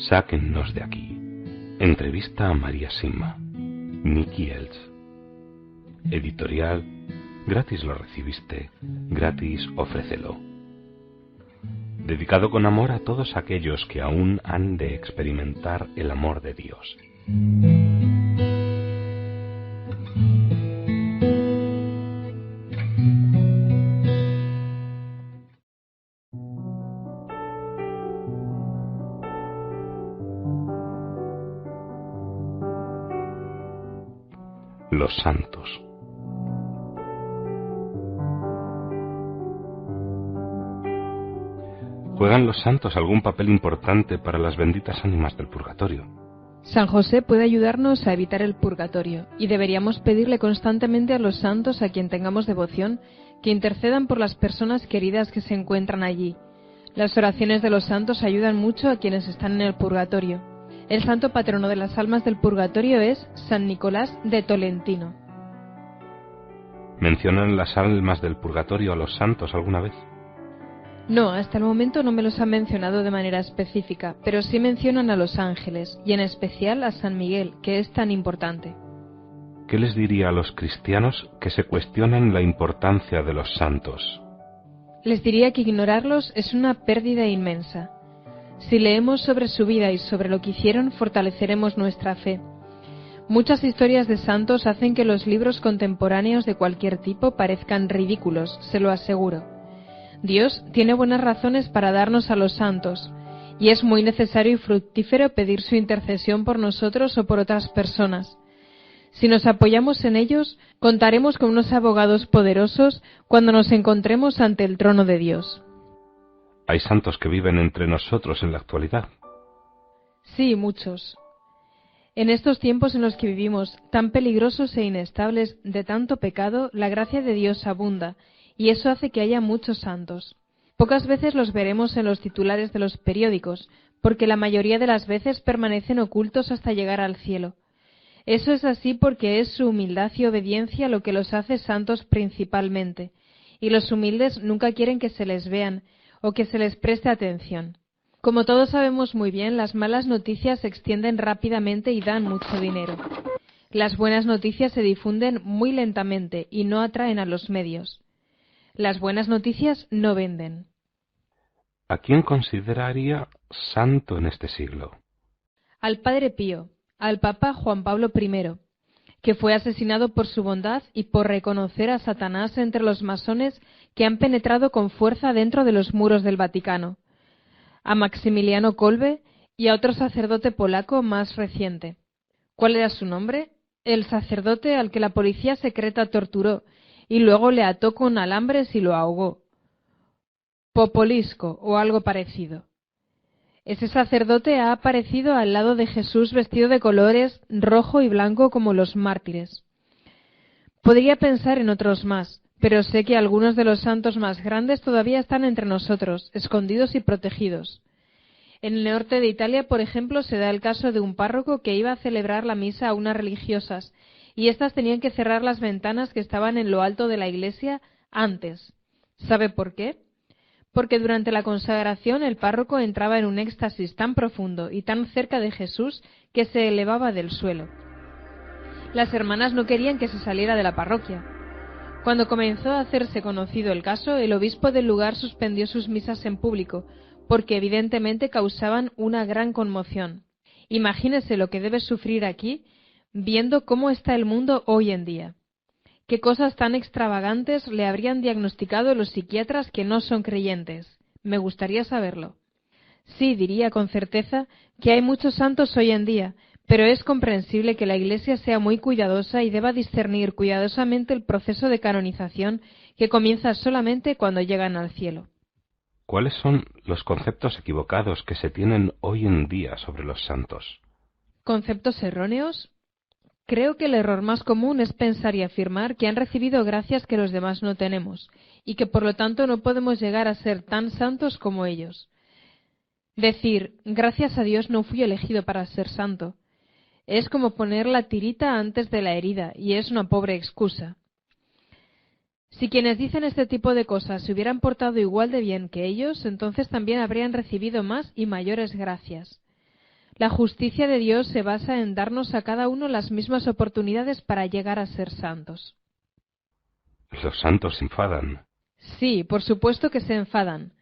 Sáquennos de aquí. Entrevista a María Simma. Nicky Elch. Editorial. Gratis lo recibiste, gratis ofrécelo. Dedicado con amor a todos aquellos que aún han de experimentar el amor de Dios. Los santos. ¿Juegan los santos algún papel importante para las benditas ánimas del purgatorio? San José puede ayudarnos a evitar el purgatorio, y deberíamos pedirle constantemente a los santos a quien tengamos devoción que intercedan por las personas queridas que se encuentran allí. Las oraciones de los santos ayudan mucho a quienes están en el purgatorio. El santo patrono de las almas del purgatorio es San Nicolás de Tolentino. ¿Mencionan las almas del purgatorio a los santos alguna vez? No, hasta el momento no me los han mencionado de manera específica, pero sí mencionan a los ángeles, y en especial a San Miguel, que es tan importante. ¿Qué les diría a los cristianos que se cuestionan la importancia de los santos? Les diría que ignorarlos es una pérdida inmensa. Si leemos sobre su vida y sobre lo que hicieron, fortaleceremos nuestra fe. Muchas historias de santos hacen que los libros contemporáneos de cualquier tipo parezcan ridículos, se lo aseguro. Dios tiene buenas razones para darnos a los santos, y es muy necesario y fructífero pedir su intercesión por nosotros o por otras personas. Si nos apoyamos en ellos, contaremos con unos abogados poderosos cuando nos encontremos ante el trono de Dios. ¿Hay santos que viven entre nosotros en la actualidad? Sí, muchos. En estos tiempos en los que vivimos, tan peligrosos e inestables de tanto pecado, la gracia de Dios abunda, y eso hace que haya muchos santos. Pocas veces los veremos en los titulares de los periódicos, porque la mayoría de las veces permanecen ocultos hasta llegar al cielo. Eso es así porque es su humildad y obediencia lo que los hace santos principalmente, y los humildes nunca quieren que se les vean o que se les preste atención. Como todos sabemos muy bien, las malas noticias se extienden rápidamente y dan mucho dinero. Las buenas noticias se difunden muy lentamente y no atraen a los medios. Las buenas noticias no venden. ¿A quién consideraría santo en este siglo? Al Padre Pío, al Papa Juan Pablo I, que fue asesinado por su bondad y por reconocer a Satanás entre los masones que han penetrado con fuerza dentro de los muros del Vaticano, a Maximiliano Kolbe y a otro sacerdote polaco más reciente. ¿Cuál era su nombre? El sacerdote al que la policía secreta torturó y luego le ató con alambres y lo ahogó. Popolisco o algo parecido. Ese sacerdote ha aparecido al lado de Jesús vestido de colores rojo y blanco como los mártires. Podría pensar en otros más, pero sé que algunos de los santos más grandes todavía están entre nosotros, escondidos y protegidos. En el norte de Italia, por ejemplo, se da el caso de un párroco que iba a celebrar la misa a unas religiosas, y éstas tenían que cerrar las ventanas que estaban en lo alto de la iglesia antes. ¿Sabe por qué? Porque durante la consagración el párroco entraba en un éxtasis tan profundo y tan cerca de Jesús que se elevaba del suelo. Las hermanas no querían que se saliera de la parroquia. Cuando comenzó a hacerse conocido el caso, el obispo del lugar suspendió sus misas en público, porque evidentemente causaban una gran conmoción. Imagínese lo que debe sufrir aquí, viendo cómo está el mundo hoy en día. ¿Qué cosas tan extravagantes le habrían diagnosticado los psiquiatras que no son creyentes? Me gustaría saberlo. Sí, diría con certeza que hay muchos santos hoy en día, pero es comprensible que la Iglesia sea muy cuidadosa y deba discernir cuidadosamente el proceso de canonización que comienza solamente cuando llegan al cielo. ¿Cuáles son los conceptos equivocados que se tienen hoy en día sobre los santos? ¿Conceptos erróneos? Creo que el error más común es pensar y afirmar que han recibido gracias que los demás no tenemos, y que por lo tanto no podemos llegar a ser tan santos como ellos. Decir, gracias a Dios no fui elegido para ser santo, es como poner la tirita antes de la herida, y es una pobre excusa. Si quienes dicen este tipo de cosas se hubieran portado igual de bien que ellos, entonces también habrían recibido más y mayores gracias. La justicia de Dios se basa en darnos a cada uno las mismas oportunidades para llegar a ser santos. Los santos se enfadan. Sí, por supuesto que se enfadan,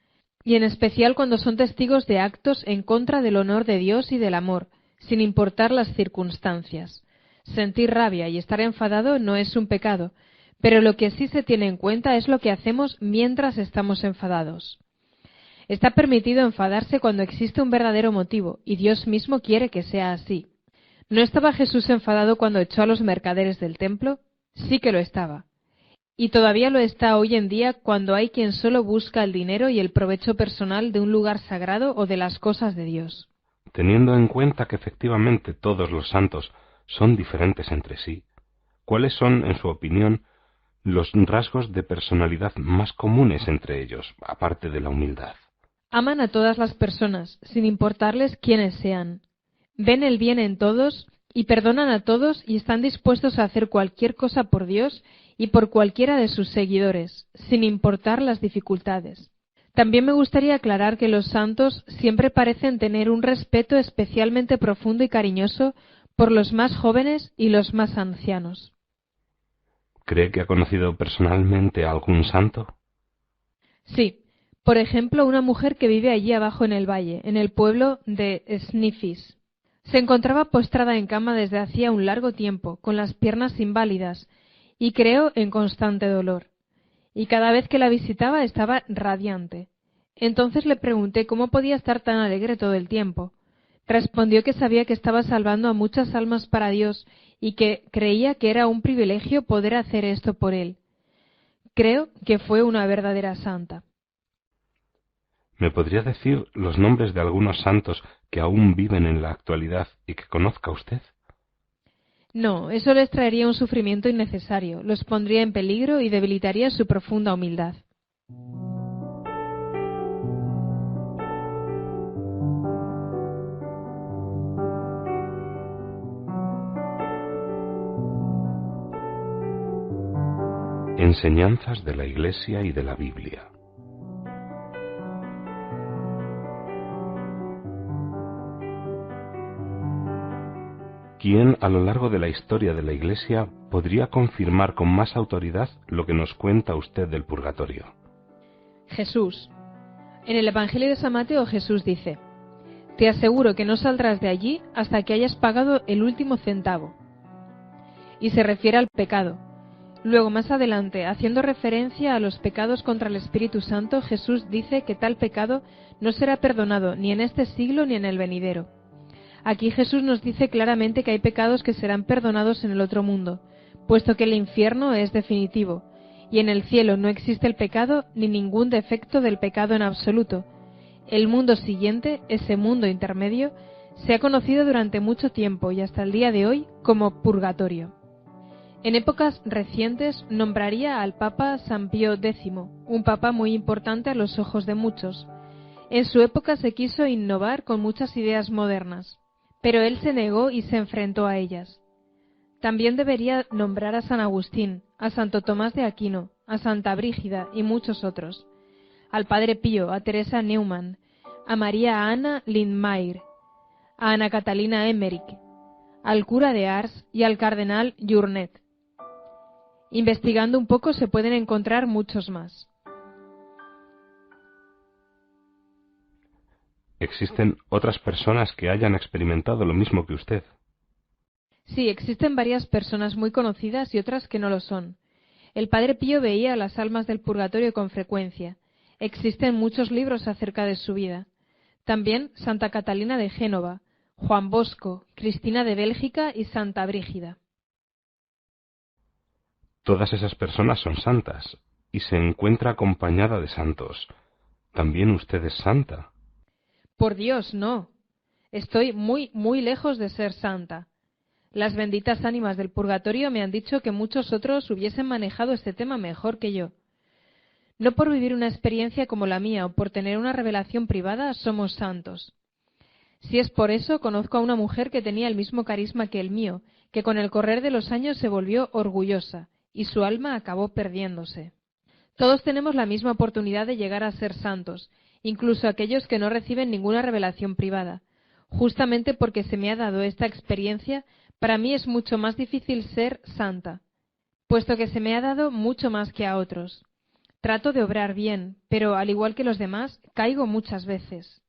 y en especial cuando son testigos de actos en contra del honor de Dios y del amor, sin importar las circunstancias. Sentir rabia y estar enfadado no es un pecado, pero lo que sí se tiene en cuenta es lo que hacemos mientras estamos enfadados. Está permitido enfadarse cuando existe un verdadero motivo, y Dios mismo quiere que sea así. ¿No estaba Jesús enfadado cuando echó a los mercaderes del templo? Sí que lo estaba. Y todavía lo está hoy en día cuando hay quien solo busca el dinero y el provecho personal de un lugar sagrado o de las cosas de Dios. Teniendo en cuenta que efectivamente todos los santos son diferentes entre sí, ¿cuáles son, en su opinión, los rasgos de personalidad más comunes entre ellos, aparte de la humildad? Aman a todas las personas, sin importarles quiénes sean. Ven el bien en todos y perdonan a todos y están dispuestos a hacer cualquier cosa por Dios y por cualquiera de sus seguidores, sin importar las dificultades. También me gustaría aclarar que los santos siempre parecen tener un respeto especialmente profundo y cariñoso por los más jóvenes y los más ancianos. ¿Cree que ha conocido personalmente a algún santo? Sí, por ejemplo, una mujer que vive allí abajo en el valle, en el pueblo de Sniffis. Se encontraba postrada en cama desde hacía un largo tiempo, con las piernas inválidas, y creo en constante dolor. Y cada vez que la visitaba estaba radiante. Entonces le pregunté cómo podía estar tan alegre todo el tiempo. Respondió que sabía que estaba salvando a muchas almas para Dios y que creía que era un privilegio poder hacer esto por él. Creo que fue una verdadera santa. ¿Me podría decir los nombres de algunos santos que aún viven en la actualidad y que conozca usted? No, eso les traería un sufrimiento innecesario, los pondría en peligro y debilitaría su profunda humildad. Enseñanzas de la Iglesia y de la Biblia. ¿Quién a lo largo de la historia de la Iglesia podría confirmar con más autoridad lo que nos cuenta usted del purgatorio? Jesús. En el Evangelio de San Mateo Jesús dice: «Te aseguro que no saldrás de allí hasta que hayas pagado el último centavo». Y se refiere al pecado. Luego, más adelante, haciendo referencia a los pecados contra el Espíritu Santo, Jesús dice que tal pecado no será perdonado ni en este siglo ni en el venidero. Aquí Jesús nos dice claramente que hay pecados que serán perdonados en el otro mundo, puesto que el infierno es definitivo, y en el cielo no existe el pecado ni ningún defecto del pecado en absoluto. El mundo siguiente, ese mundo intermedio, se ha conocido durante mucho tiempo y hasta el día de hoy como purgatorio. En épocas recientes nombraría al Papa San Pío X, un papa muy importante a los ojos de muchos. En su época se quiso innovar con muchas ideas modernas, pero él se negó y se enfrentó a ellas. También debería nombrar a San Agustín, a Santo Tomás de Aquino, a Santa Brígida y muchos otros, al Padre Pío, a Teresa Neumann, a María Ana Lindmayr, a Ana Catalina Emmerich, al cura de Ars y al cardenal Journet. Investigando un poco se pueden encontrar muchos más. ¿Existen otras personas que hayan experimentado lo mismo que usted? Sí, existen varias personas muy conocidas y otras que no lo son. El Padre Pío veía las almas del purgatorio con frecuencia. Existen muchos libros acerca de su vida. También Santa Catalina de Génova, Juan Bosco, Cristina de Bélgica y Santa Brígida. Todas esas personas son santas y se encuentra acompañada de santos. ¿También usted es santa? Por Dios, no. Estoy muy, muy lejos de ser santa. Las benditas ánimas del purgatorio me han dicho que muchos otros hubiesen manejado este tema mejor que yo. No por vivir una experiencia como la mía o por tener una revelación privada somos santos. Si es por eso, conozco a una mujer que tenía el mismo carisma que el mío, que con el correr de los años se volvió orgullosa, y su alma acabó perdiéndose. Todos tenemos la misma oportunidad de llegar a ser santos, incluso aquellos que no reciben ninguna revelación privada. Justamente porque se me ha dado esta experiencia, para mí es mucho más difícil ser santa, puesto que se me ha dado mucho más que a otros. Trato de obrar bien, pero al igual que los demás, caigo muchas veces.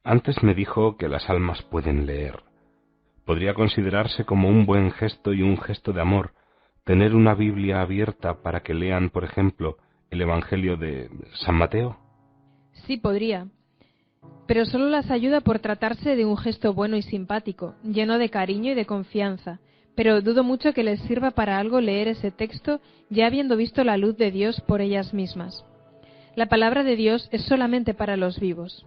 Antes me dijo que las almas pueden leer. Podría considerarse como un buen gesto y un gesto de amor tener una Biblia abierta para que lean, por ejemplo, el Evangelio de San Mateo. Sí, podría, pero solo las ayuda por tratarse de un gesto bueno y simpático, lleno de cariño y de confianza, pero dudo mucho que les sirva para algo leer ese texto ya habiendo visto la luz de Dios por ellas mismas. La palabra de Dios es solamente para los vivos.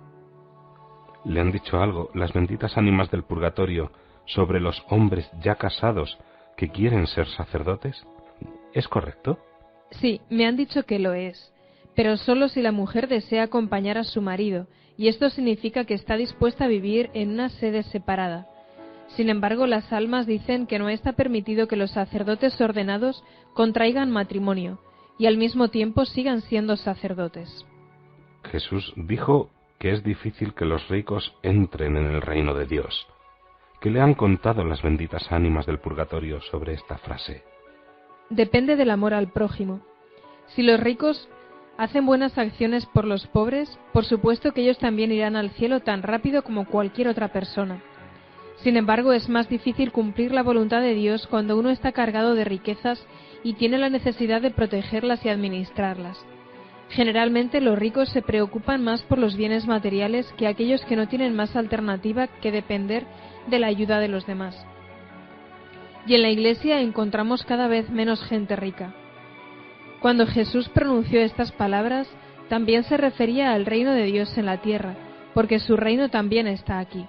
¿Le han dicho algo las benditas ánimas del purgatorio sobre los hombres ya casados que quieren ser sacerdotes? ¿Es correcto? Sí, me han dicho que lo es, pero solo si la mujer desea acompañar a su marido, y esto significa que está dispuesta a vivir en una sede separada. Sin embargo, las almas dicen que no está permitido que los sacerdotes ordenados contraigan matrimonio, y al mismo tiempo sigan siendo sacerdotes. Jesús dijo que es difícil que los ricos entren en el reino de Dios. ¿Qué le han contado las benditas ánimas del purgatorio sobre esta frase? Depende del amor al prójimo. Si los ricos hacen buenas acciones por los pobres, por supuesto que ellos también irán al cielo tan rápido como cualquier otra persona. Sin embargo, es más difícil cumplir la voluntad de Dios cuando uno está cargado de riquezas y tiene la necesidad de protegerlas y administrarlas. Generalmente los ricos se preocupan más por los bienes materiales que aquellos que no tienen más alternativa que depender de la ayuda de los demás. Y en la Iglesia encontramos cada vez menos gente rica. Cuando Jesús pronunció estas palabras, también se refería al reino de Dios en la tierra, porque su reino también está aquí.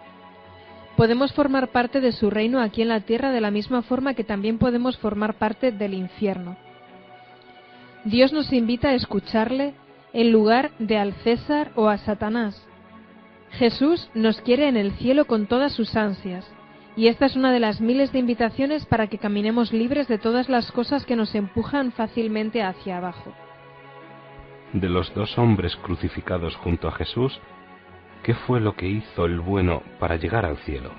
Podemos formar parte de su reino aquí en la tierra de la misma forma que también podemos formar parte del infierno. Dios nos invita a escucharle en lugar de al César o a Satanás. Jesús nos quiere en el cielo con todas sus ansias, y esta es una de las miles de invitaciones para que caminemos libres de todas las cosas que nos empujan fácilmente hacia abajo. De los dos hombres crucificados junto a Jesús, ¿qué fue lo que hizo el bueno para llegar al cielo?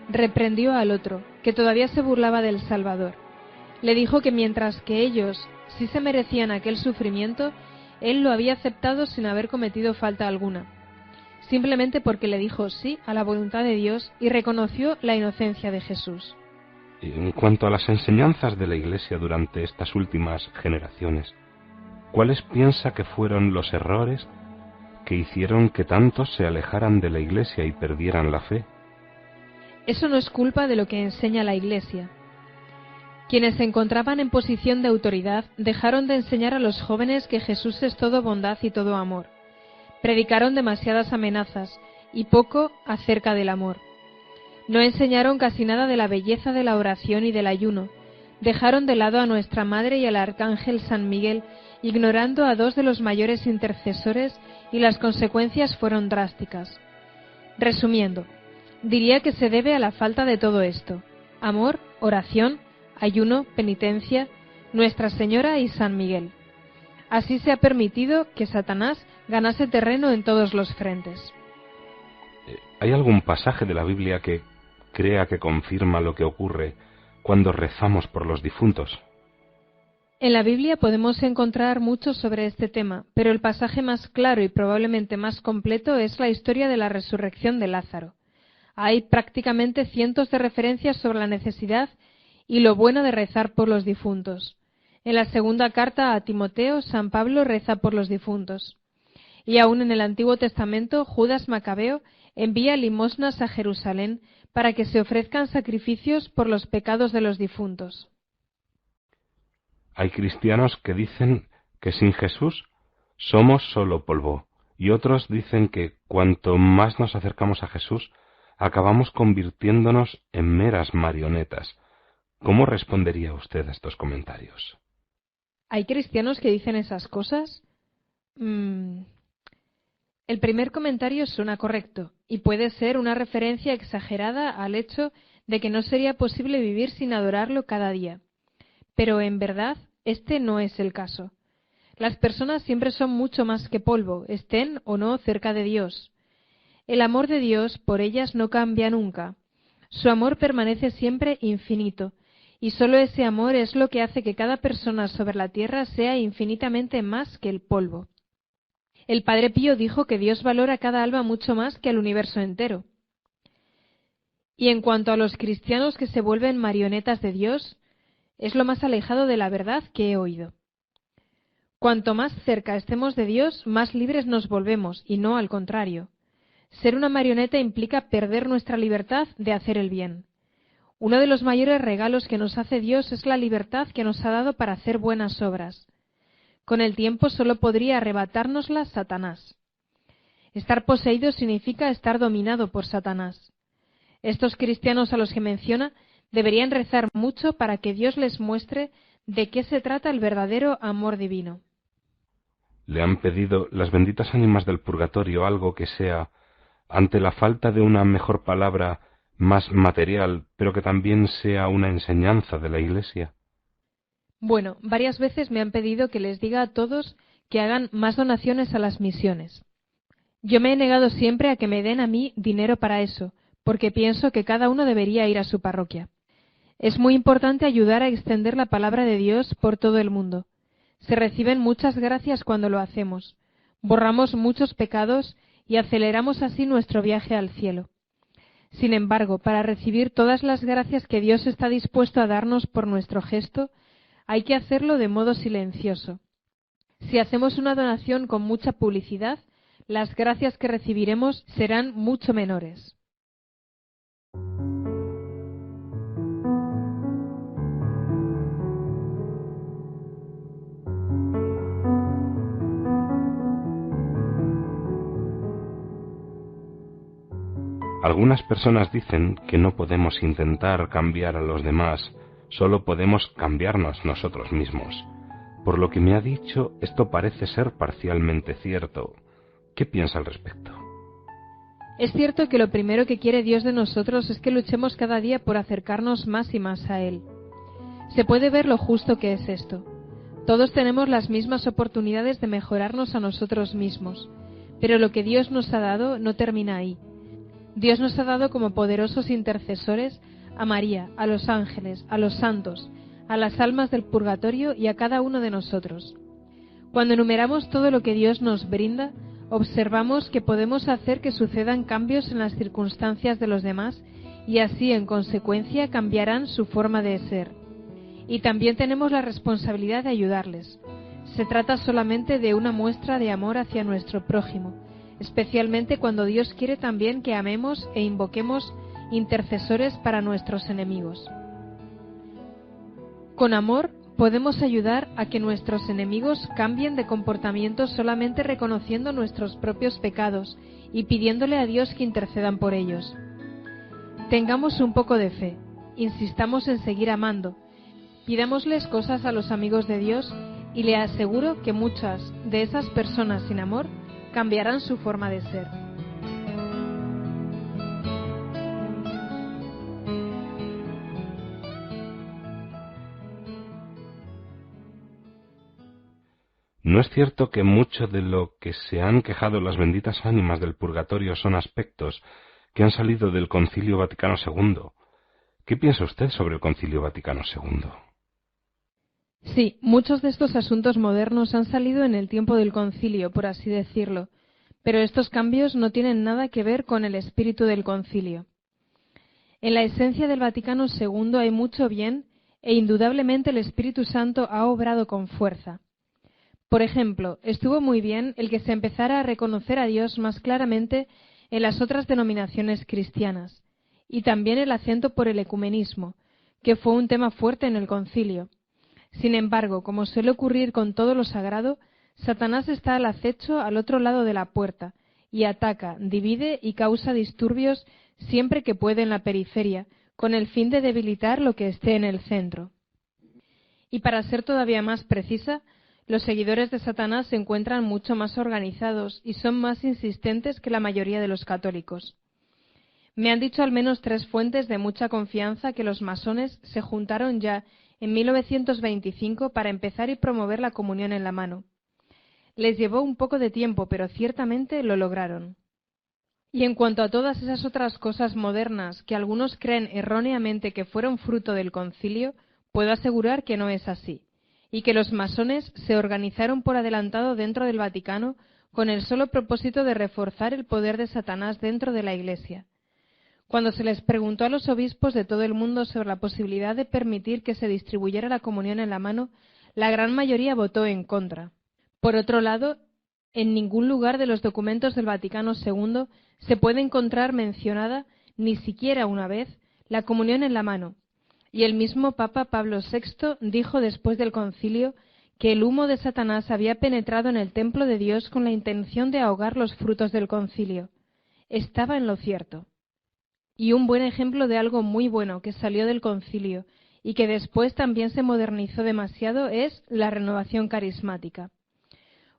Reprendió al otro, que todavía se burlaba del Salvador. Le dijo que mientras que ellos sí se merecían aquel sufrimiento, él lo había aceptado sin haber cometido falta alguna, simplemente porque le dijo sí a la voluntad de Dios y reconoció la inocencia de Jesús. En cuanto a las enseñanzas de la Iglesia durante estas últimas generaciones, ¿cuáles piensa que fueron los errores que hicieron que tantos se alejaran de la Iglesia y perdieran la fe? Eso no es culpa de lo que enseña la Iglesia. Quienes se encontraban en posición de autoridad dejaron de enseñar a los jóvenes que Jesús es todo bondad y todo amor. Predicaron demasiadas amenazas y poco acerca del amor. No enseñaron casi nada de la belleza de la oración y del ayuno. Dejaron de lado a nuestra Madre y al Arcángel San Miguel, ignorando a dos de los mayores intercesores, y las consecuencias fueron drásticas. Resumiendo, diría que se debe a la falta de todo esto: amor, oración, ayuno, penitencia, Nuestra Señora y San Miguel. Así se ha permitido que Satanás ganase terreno en todos los frentes. ¿Hay algún pasaje de la Biblia que crea que confirma lo que ocurre cuando rezamos por los difuntos? En la Biblia podemos encontrar mucho sobre este tema, pero el pasaje más claro y probablemente más completo es la historia de la resurrección de Lázaro. Hay prácticamente cientos de referencias sobre la necesidad y lo bueno de rezar por los difuntos. En la segunda carta a Timoteo, San Pablo reza por los difuntos. Y aún en el Antiguo Testamento, Judas Macabeo envía limosnas a Jerusalén para que se ofrezcan sacrificios por los pecados de los difuntos. Hay cristianos que dicen que sin Jesús somos solo polvo, y otros dicen que cuanto más nos acercamos a Jesús, acabamos convirtiéndonos en meras marionetas. ¿Cómo respondería usted a estos comentarios? ¿Hay cristianos que dicen esas cosas? El primer comentario suena correcto y puede ser una referencia exagerada al hecho de que no sería posible vivir sin adorarlo cada día. Pero en verdad, este no es el caso. Las personas siempre son mucho más que polvo, estén o no cerca de Dios. El amor de Dios por ellas no cambia nunca. Su amor permanece siempre infinito, y sólo ese amor es lo que hace que cada persona sobre la tierra sea infinitamente más que el polvo. El Padre Pío dijo que Dios valora cada alma mucho más que al universo entero. Y en cuanto a los cristianos que se vuelven marionetas de Dios, es lo más alejado de la verdad que he oído. Cuanto más cerca estemos de Dios, más libres nos volvemos, y no al contrario. Ser una marioneta implica perder nuestra libertad de hacer el bien. Uno de los mayores regalos que nos hace Dios es la libertad que nos ha dado para hacer buenas obras. Con el tiempo solo podría arrebatárnosla Satanás. Estar poseído significa estar dominado por Satanás. Estos cristianos a los que menciona deberían rezar mucho para que Dios les muestre de qué se trata el verdadero amor divino. ¿Le han pedido las benditas ánimas del purgatorio algo que sea, ante la falta de una mejor palabra, más material, pero que también sea una enseñanza de la Iglesia? Bueno, varias veces me han pedido que les diga a todos que hagan más donaciones a las misiones. Yo me he negado siempre a que me den a mí dinero para eso, porque pienso que cada uno debería ir a su parroquia. Es muy importante ayudar a extender la palabra de Dios por todo el mundo. Se reciben muchas gracias cuando lo hacemos. Borramos muchos pecados y aceleramos así nuestro viaje al cielo. Sin embargo, para recibir todas las gracias que Dios está dispuesto a darnos por nuestro gesto, hay que hacerlo de modo silencioso. Si hacemos una donación con mucha publicidad, las gracias que recibiremos serán mucho menores. Algunas personas dicen que no podemos intentar cambiar a los demás, solo podemos cambiarnos nosotros mismos. Por lo que me ha dicho, esto parece ser parcialmente cierto. ¿Qué piensa al respecto? Es cierto que lo primero que quiere Dios de nosotros es que luchemos cada día por acercarnos más y más a Él. Se puede ver lo justo que es esto. Todos tenemos las mismas oportunidades de mejorarnos a nosotros mismos, pero lo que Dios nos ha dado no termina ahí. Dios nos ha dado como poderosos intercesores a María, a los ángeles, a los santos, a las almas del purgatorio y a cada uno de nosotros. Cuando enumeramos todo lo que Dios nos brinda, observamos que podemos hacer que sucedan cambios en las circunstancias de los demás y así, en consecuencia, cambiarán su forma de ser. Y también tenemos la responsabilidad de ayudarles. Se trata solamente de una muestra de amor hacia nuestro prójimo, especialmente cuando Dios quiere también que amemos e invoquemos intercesores para nuestros enemigos. Con amor podemos ayudar a que nuestros enemigos cambien de comportamiento solamente reconociendo nuestros propios pecados y pidiéndole a Dios que intercedan por ellos. Tengamos un poco de fe, insistamos en seguir amando, pidámosles cosas a los amigos de Dios y le aseguro que muchas de esas personas sin amor cambiarán su forma de ser. ¿No es cierto que mucho de lo que se han quejado las benditas ánimas del purgatorio son aspectos que han salido del Concilio Vaticano II? ¿Qué piensa usted sobre el Concilio Vaticano II? Sí, muchos de estos asuntos modernos han salido en el tiempo del concilio, por así decirlo, pero estos cambios no tienen nada que ver con el espíritu del concilio. En la esencia del Vaticano II hay mucho bien e indudablemente el Espíritu Santo ha obrado con fuerza. Por ejemplo, estuvo muy bien el que se empezara a reconocer a Dios más claramente en las otras denominaciones cristianas, y también el acento por el ecumenismo, que fue un tema fuerte en el concilio. Sin embargo, como suele ocurrir con todo lo sagrado, Satanás está al acecho al otro lado de la puerta, y ataca, divide y causa disturbios siempre que puede en la periferia, con el fin de debilitar lo que esté en el centro. Y para ser todavía más precisa, los seguidores de Satanás se encuentran mucho más organizados y son más insistentes que la mayoría de los católicos. Me han dicho al menos 3 fuentes de mucha confianza que los masones se juntaron ya en 1925 para empezar y promover la comunión en la mano. Les llevó un poco de tiempo, pero ciertamente lo lograron. Y en cuanto a todas esas otras cosas modernas que algunos creen erróneamente que fueron fruto del concilio, puedo asegurar que no es así, y que los masones se organizaron por adelantado dentro del Vaticano con el solo propósito de reforzar el poder de Satanás dentro de la Iglesia. Cuando se les preguntó a los obispos de todo el mundo sobre la posibilidad de permitir que se distribuyera la comunión en la mano, la gran mayoría votó en contra. Por otro lado, en ningún lugar de los documentos del Vaticano II se puede encontrar mencionada, ni siquiera una vez, la comunión en la mano, y el mismo Papa Pablo VI dijo después del concilio que el humo de Satanás había penetrado en el templo de Dios con la intención de ahogar los frutos del concilio. Estaba en lo cierto. Y un buen ejemplo de algo muy bueno que salió del concilio y que después también se modernizó demasiado es la renovación carismática.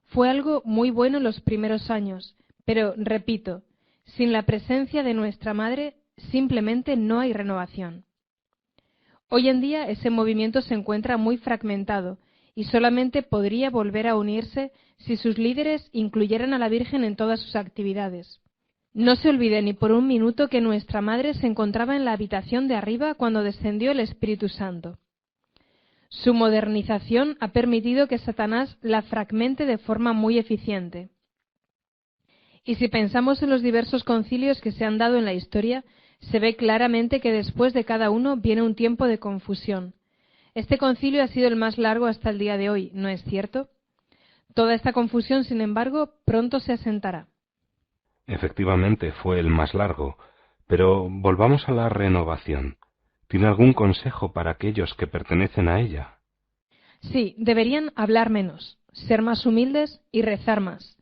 Fue algo muy bueno en los primeros años, pero, repito, sin la presencia de nuestra Madre simplemente no hay renovación. Hoy en día ese movimiento se encuentra muy fragmentado y solamente podría volver a unirse si sus líderes incluyeran a la Virgen en todas sus actividades. No se olvide ni por un minuto que nuestra Madre se encontraba en la habitación de arriba cuando descendió el Espíritu Santo. Su modernización ha permitido que Satanás la fragmente de forma muy eficiente. Y si pensamos en los diversos concilios que se han dado en la historia, se ve claramente que después de cada uno viene un tiempo de confusión. Este concilio ha sido el más largo hasta el día de hoy, ¿no es cierto? Toda esta confusión, sin embargo, pronto se asentará. Efectivamente, fue el más largo, pero volvamos a la renovación. ¿Tiene algún consejo para aquellos que pertenecen a ella? Sí, deberían hablar menos, ser más humildes y rezar más.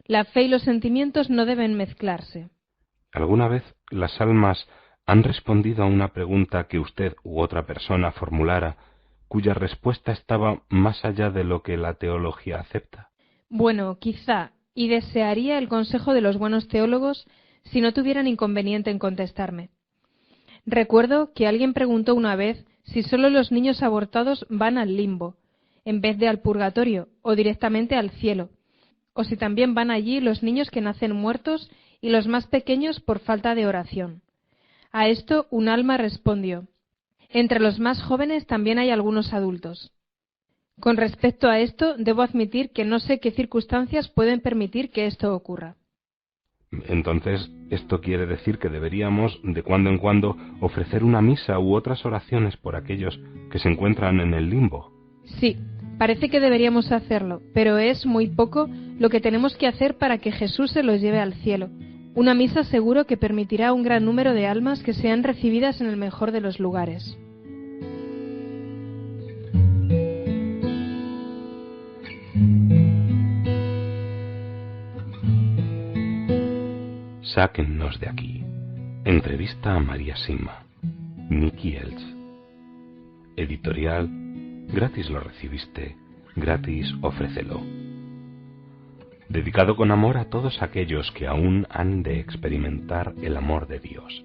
La fe y los sentimientos no deben mezclarse. ¿Alguna vez las almas han respondido a una pregunta que usted u otra persona formulara, cuya respuesta estaba más allá de lo que la teología acepta? Bueno, quizá, y desearía el consejo de los buenos teólogos si no tuvieran inconveniente en contestarme. Recuerdo que alguien preguntó una vez si solo los niños abortados van al limbo, en vez de al purgatorio, o directamente al cielo, o si también van allí los niños que nacen muertos y los más pequeños por falta de oración. A esto un alma respondió: entre los más jóvenes también hay algunos adultos. Con respecto a esto, debo admitir que no sé qué circunstancias pueden permitir que esto ocurra. Entonces, esto quiere decir que deberíamos, de cuando en cuando, ofrecer una misa u otras oraciones por aquellos que se encuentran en el limbo. Sí, parece que deberíamos hacerlo, pero es muy poco lo que tenemos que hacer para que Jesús se los lleve al cielo. Una misa seguro que permitirá un gran número de almas que sean recibidas en el mejor de los lugares. Sáquennos de aquí. Entrevista a María Sima. Nicky Elch. Editorial. Gratis lo recibiste, gratis ofrécelo. Dedicado con amor a todos aquellos que aún han de experimentar el amor de Dios.